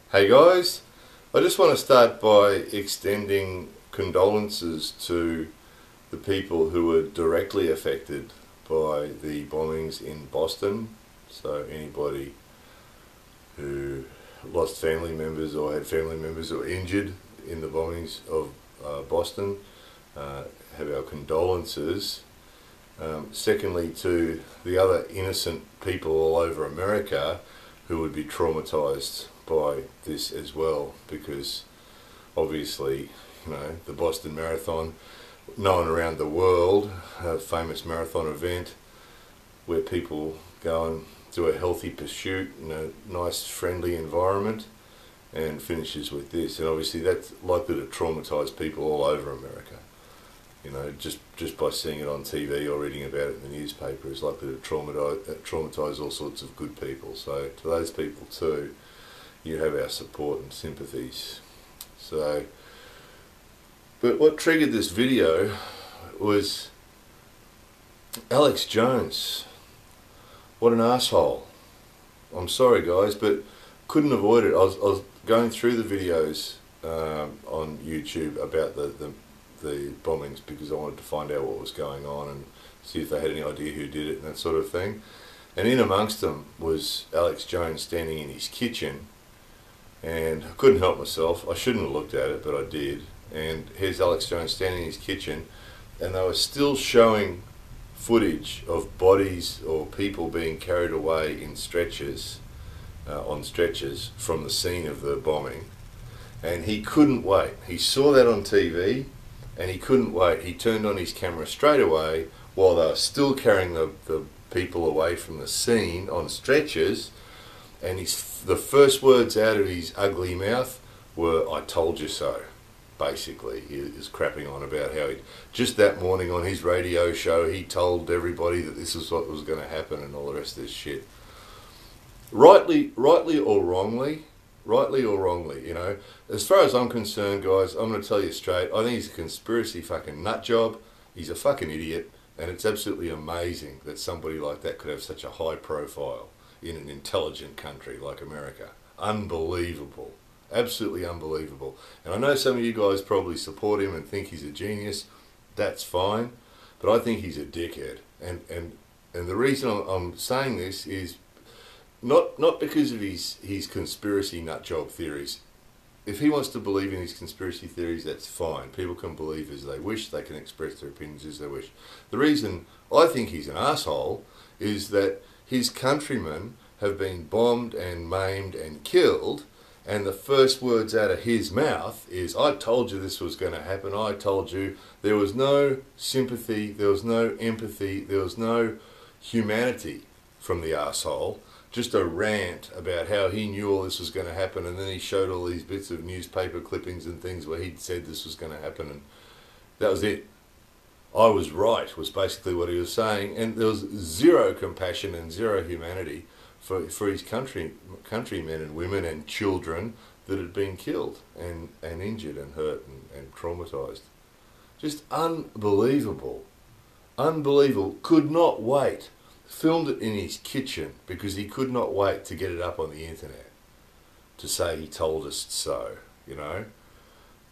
Hey guys, I just want to start by extending condolences to the people who were directly affected by the bombings in Boston. So anybody who lost family members or had family members who were injured in the bombings of Boston, have our condolences. Secondly, to the other innocent people all over America who would be traumatised by this as well, because obviously, the Boston Marathon, known around the world, a famous marathon event where people go and do a healthy pursuit in a nice, friendly environment, and finishes with this. And obviously that's likely to traumatise people all over America. Just by seeing it on TV or reading about it in the newspaper is likely to traumatise all sorts of good people. So to those people too, you have our support and sympathies. But what triggered this video was Alex Jones. What an asshole. I'm sorry guys, but couldn't avoid it. I was going through the videos on YouTube about the bombings because I wanted to find out what was going on and see if they had any idea who did it and that sort of thing. And in amongst them was Alex Jones standing in his kitchen, and I couldn't help myself. I shouldn't have looked at it, but I did. And here's Alex Jones standing in his kitchen, and they were still showing footage of bodies or people being carried away in stretchers, on stretchers from the scene of the bombing. And he couldn't wait. He saw that on TV, and he couldn't wait. He turned on his camera straight away while they were still carrying the people away from the scene on stretchers, and the first words out of his ugly mouth were, "I told you so." Basically, he was crapping on about how just that morning on his radio show he told everybody that this is what was going to happen and all the rest of this shit. Rightly or wrongly, as far as I'm concerned, guys, I'm going to tell you straight, I think he's a conspiracy fucking nut job. He's a fucking idiot, and it's absolutely amazing that somebody like that could have such a high profile in an intelligent country like America. Unbelievable. Absolutely unbelievable. And I know some of you guys probably support him and think he's a genius. That's fine, but I think he's a dickhead. And the reason I'm saying this is not because of his conspiracy nutjob theories. If he wants to believe in his conspiracy theories, that's fine. People can believe as they wish. They can express their opinions as they wish. The reason I think he's an asshole is that his countrymen have been bombed and maimed and killed, and the first words out of his mouth is, "I told you this was going to happen. I told you." There was no sympathy, there was no empathy, there was no humanity from the asshole. Just a rant about how he knew all this was going to happen, and then he showed all these bits of newspaper clippings and things where he'd said this was going to happen, and that was it. I was right, was basically what he was saying, and there was zero compassion and zero humanity for his countrymen and women and children that had been killed and injured and hurt and traumatised. Just unbelievable. Unbelievable. Could not wait. Filmed it in his kitchen because he could not wait to get it up on the internet to say he told us so,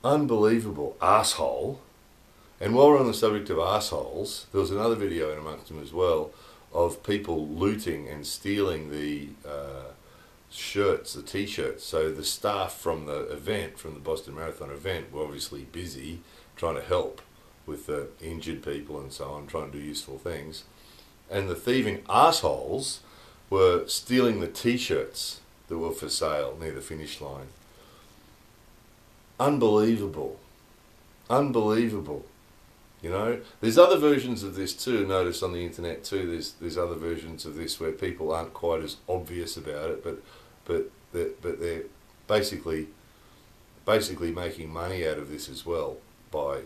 Unbelievable asshole. And while we're on the subject of assholes, there was another video in amongst them as well of people looting and stealing the shirts, the t-shirts. So the staff from the event, from the Boston Marathon event, were obviously busy trying to help with the injured people and so on, trying to do useful things. And the thieving assholes were stealing the t-shirts that were for sale near the finish line. Unbelievable. Unbelievable. There's other versions of this too. Notice on the internet too, there's other versions of this where people aren't quite as obvious about it, but they're basically making money out of this as well by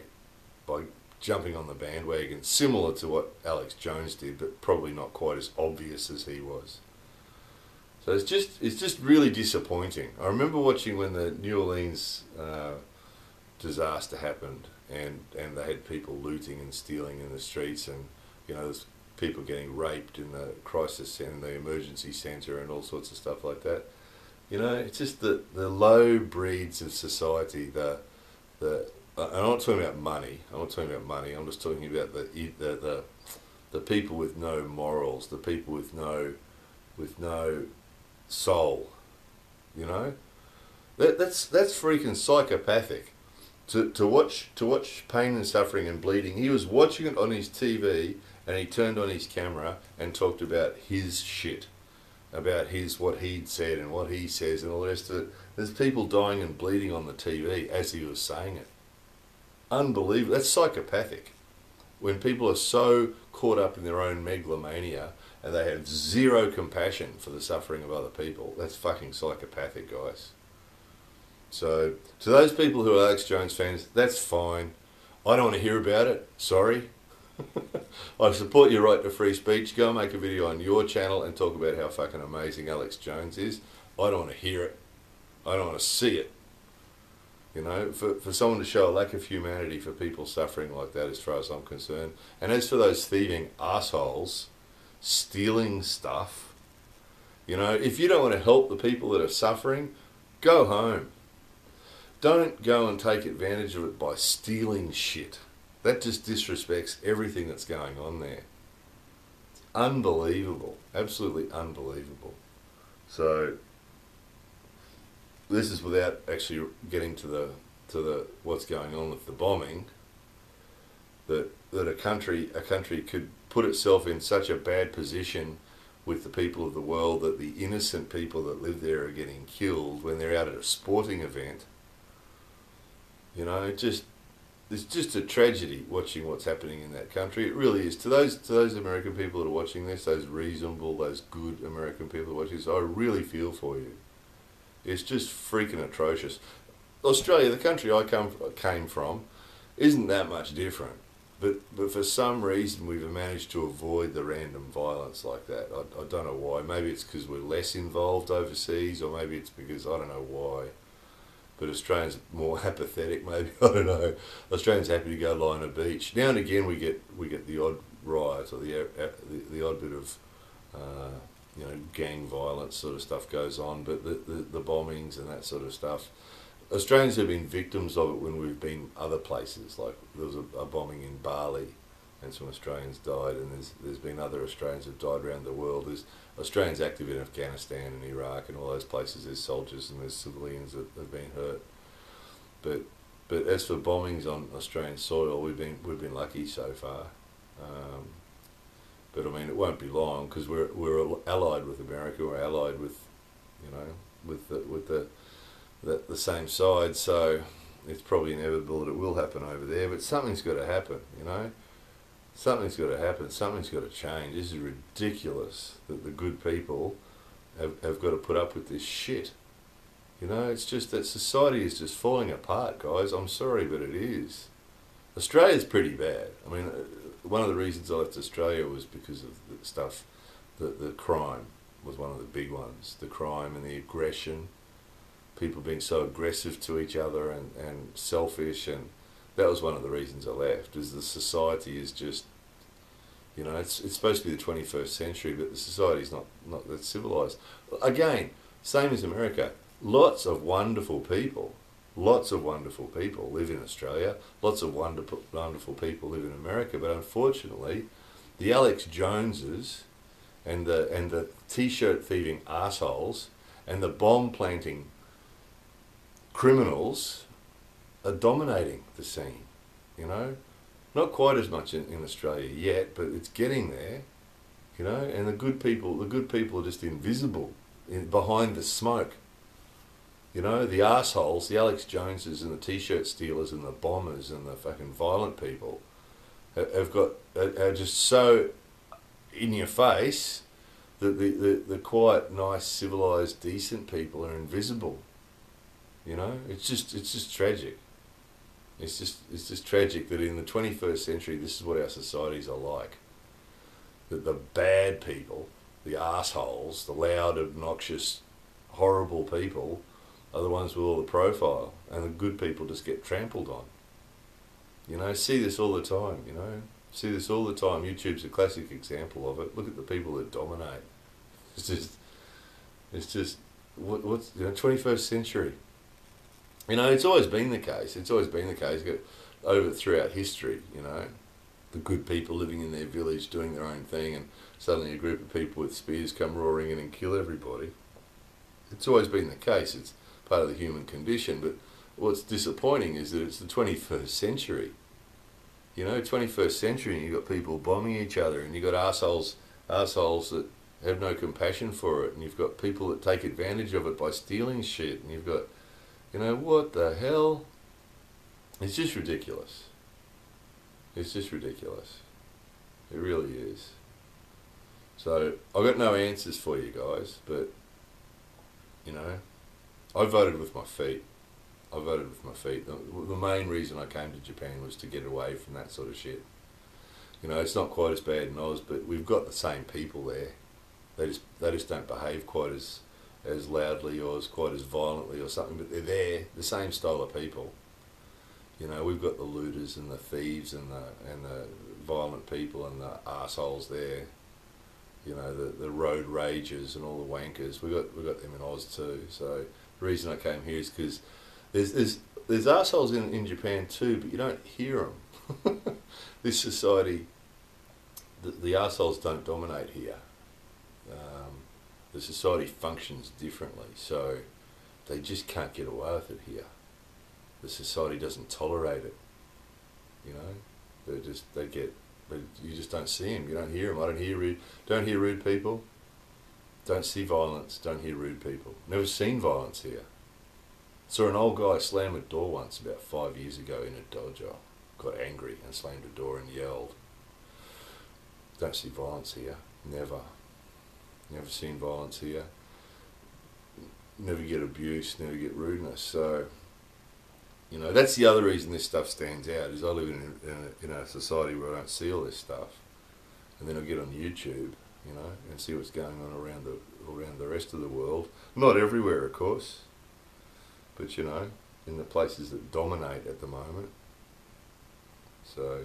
jumping on the bandwagon, similar to what Alex Jones did, but probably not quite as obvious as he was. So it's just really disappointing. I remember watching when the New Orleans disaster happened, and they had people looting and stealing in the streets, and there's people getting raped in the crisis and the emergency centre and all sorts of stuff like that. You know, it's just the low breeds of society, and I'm not talking about money. I'm not talking about money. I'm just talking about the people with no morals, the people with no soul. You know, that's freaking psychopathic. To watch pain and suffering and bleeding. He was watching it on his TV, and he turned on his camera and talked about his shit, about what he'd said and what he says and all the rest of it. There's people dying and bleeding on the TV as he was saying it. Unbelievable. That's psychopathic. When people are so caught up in their own megalomania and they have zero compassion for the suffering of other people, that's fucking psychopathic, guys. So, to those people who are Alex Jones fans, that's fine. I don't want to hear about it. Sorry. I support your right to free speech. Go and make a video on your channel and talk about how fucking amazing Alex Jones is. I don't want to hear it. I don't want to see it. You know, for someone to show a lack of humanity for people suffering like that, as far as I'm concerned. And as for those thieving assholes stealing stuff, you know, if you don't want to help the people that are suffering, go home. Don't go and take advantage of it by stealing shit. That just disrespects everything that's going on there. It's unbelievable. Absolutely unbelievable. So, this is without actually getting to the what's going on with the bombing. That a country could put itself in such a bad position with the people of the world that the innocent people that live there are getting killed when they're out at a sporting event. You know, it's just a tragedy watching what's happening in that country. It really is. To those American people that are watching this, those reasonable, those good American people that are watching this, I really feel for you. It's just freaking atrocious. Australia, the country I came from, isn't that much different. But for some reason we've managed to avoid the random violence like that. I don't know why. Maybe it's because we're less involved overseas, or maybe it's because I don't know why. But Australians are more apathetic, maybe. I don't know. Australians are happy to go lie on a beach. Now and again we get the odd riot or the odd bit of you know, gang violence sort of stuff goes on, but the bombings and that sort of stuff. Australians have been victims of it when we've been other places. Like there was a bombing in Bali, and some Australians died, and there's been other Australians who've died around the world. There's Australians active in Afghanistan and Iraq and all those places. There's soldiers and there's civilians that have been hurt. But as for bombings on Australian soil, we've been lucky so far. But I mean, it won't be long because we're allied with America. We're allied with, you know, with the same side. So it's probably inevitable that it will happen over there. But something's got to happen, you know. Something's got to happen. Something's got to change. This is ridiculous that the good people have got to put up with this shit. You know, it's just that society is just falling apart, guys. I'm sorry, but it is. Australia's pretty bad. I mean, one of the reasons I left Australia was because of the stuff, the crime was one of the big ones. The crime and the aggression, people being so aggressive to each other and selfish, and that was one of the reasons I left, is the society is just, you know, it's supposed to be the 21st century, but the society's not that civilized. Again, same as America, lots of wonderful people live in Australia, lots of wonderful people live in America, but unfortunately, the Alex Joneses and the t-shirt thieving assholes and the bomb planting criminals are dominating the scene, you know. Not quite as much in Australia yet, but it's getting there, you know. And the good people are just invisible behind the smoke. You know, the assholes, the Alex Joneses and the t-shirt stealers and the bombers and the fucking violent people are just so in your face that the quiet, nice, civilized, decent people are invisible. You know, it's just tragic. It's just tragic that in the 21st century, this is what our societies are like. That the bad people, the assholes, the loud, obnoxious, horrible people are the ones with all the profile, and the good people just get trampled on. You know, see this all the time, you know. See this all the time. YouTube's a classic example of it. Look at the people that dominate. It's just what's 21st century. It's always been the case. It's always been the case over throughout history. The good people living in their village doing their own thing, and suddenly a group of people with spears come roaring in and kill everybody. It's always been the case. It's part of the human condition. But what's disappointing is that it's the 21st century. 21st century, and you've got people bombing each other, and you've got assholes that have no compassion for it, and you've got people that take advantage of it by stealing shit, and you've got, what the hell? It's just ridiculous. It's just ridiculous. It really is. So, I've got no answers for you guys, but, I voted with my feet. I voted with my feet. The main reason I came to Japan was to get away from that sort of shit. It's not quite as bad in Oz, but we've got the same people there. They just don't behave quite as loudly or quite as violently or something, but they're there, the same style of people. We've got the looters and the thieves and the violent people and the arseholes there. The road ragers and all the wankers. We got them in Oz too. So the reason I came here is because there's arseholes in Japan too, but you don't hear them. This society, the arseholes don't dominate here. The society functions differently, so they just can't get away with it here. The society doesn't tolerate it. You just don't see them. You don't hear them. I don't hear rude people. Don't see violence. Don't hear rude people. Never seen violence here. Saw an old guy slam a door once about 5 years ago in a dojo. Got angry and slammed a door and yelled. Don't see violence here. Never. Never seen violence here. Never get abuse. Never get rudeness. So, that's the other reason this stuff stands out, is I live in a society where I don't see all this stuff. And then I get on YouTube, and see what's going on around the rest of the world. Not everywhere, of course. But, in the places that dominate at the moment. So,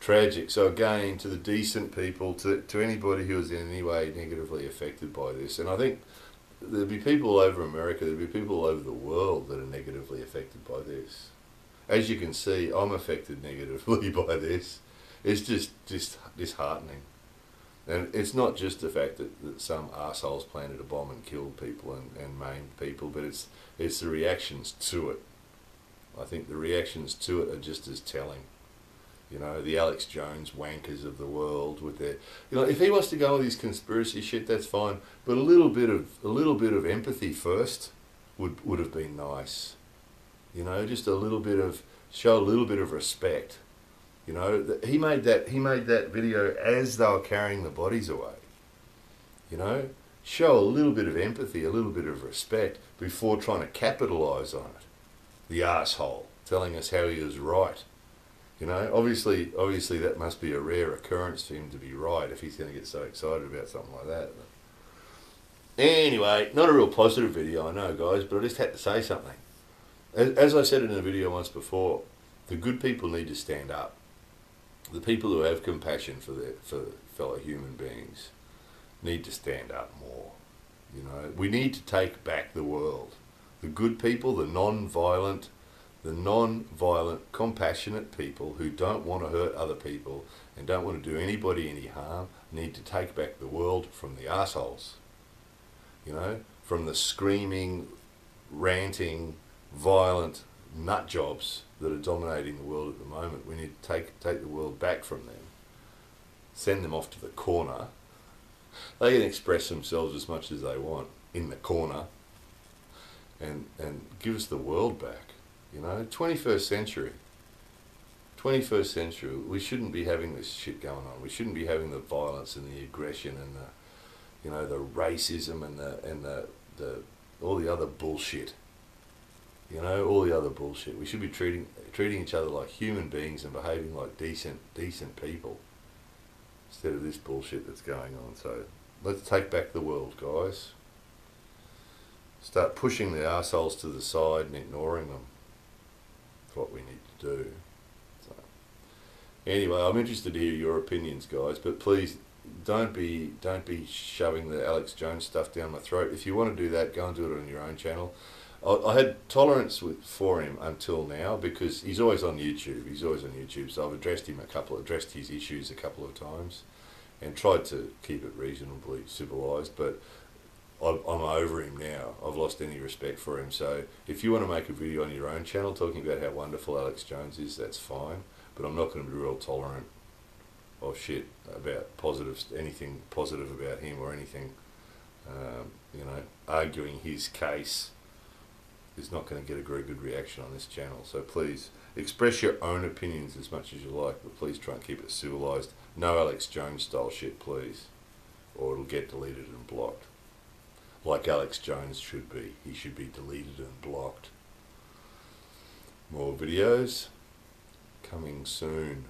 tragic. So again, to the decent people, to anybody who is in any way negatively affected by this, and I think there'll be people all over America, there'll be people all over the world that are negatively affected by this. As you can see, I'm affected negatively by this. It's just disheartening. And it's not just the fact that some arseholes planted a bomb and killed people and maimed people, but it's the reactions to it. I think the reactions to it are just as telling. The Alex Jones wankers of the world with their, if he wants to go with his conspiracy shit, that's fine. But a little bit of empathy first would have been nice. Just show a little bit of respect. He made that video as they were carrying the bodies away. Show a little bit of empathy, a little bit of respect before trying to capitalise on it. The arsehole telling us how he was right. Obviously that must be a rare occurrence for him to be right if he's going to get so excited about something like that. Anyway, not a real positive video, I know, guys, but I just had to say something. As I said in a video once before, the good people need to stand up. The people who have compassion for fellow human beings need to stand up more. We need to take back the world. The good people, the non-violent, compassionate people who don't want to hurt other people and don't want to do anybody any harm need to take back the world from the arseholes. From the screaming, ranting, violent nut jobs that are dominating the world at the moment. We need to take the world back from them. Send them off to the corner. They can express themselves as much as they want in the corner and give us the world back. 21st century. 21st century, we shouldn't be having this shit going on. We shouldn't be having the violence and the aggression and the racism and the all the other bullshit. All the other bullshit. We should be treating each other like human beings and behaving like decent people instead of this bullshit that's going on. So let's take back the world, guys. Start pushing the arseholes to the side and ignoring them. That's what we need to do. So, anyway, I'm interested to hear your opinions, guys, but please, don't be shoving the Alex Jones stuff down my throat. If you want to do that, go and do it on your own channel. I had tolerance for him until now because he's always on YouTube. He's always on YouTube, so I've addressed his issues a couple of times, and tried to keep it reasonably civilised. But I'm over him now. I've lost any respect for him. So if you want to make a video on your own channel talking about how wonderful Alex Jones is, that's fine. But I'm not going to be real tolerant of shit about anything positive about him or anything. Arguing his case is not going to get a very good reaction on this channel. So please express your own opinions as much as you like, but please try and keep it civilised. No Alex Jones style shit, please, or it'll get deleted and blocked. Like Alex Jones should be. He should be deleted and blocked. More videos coming soon.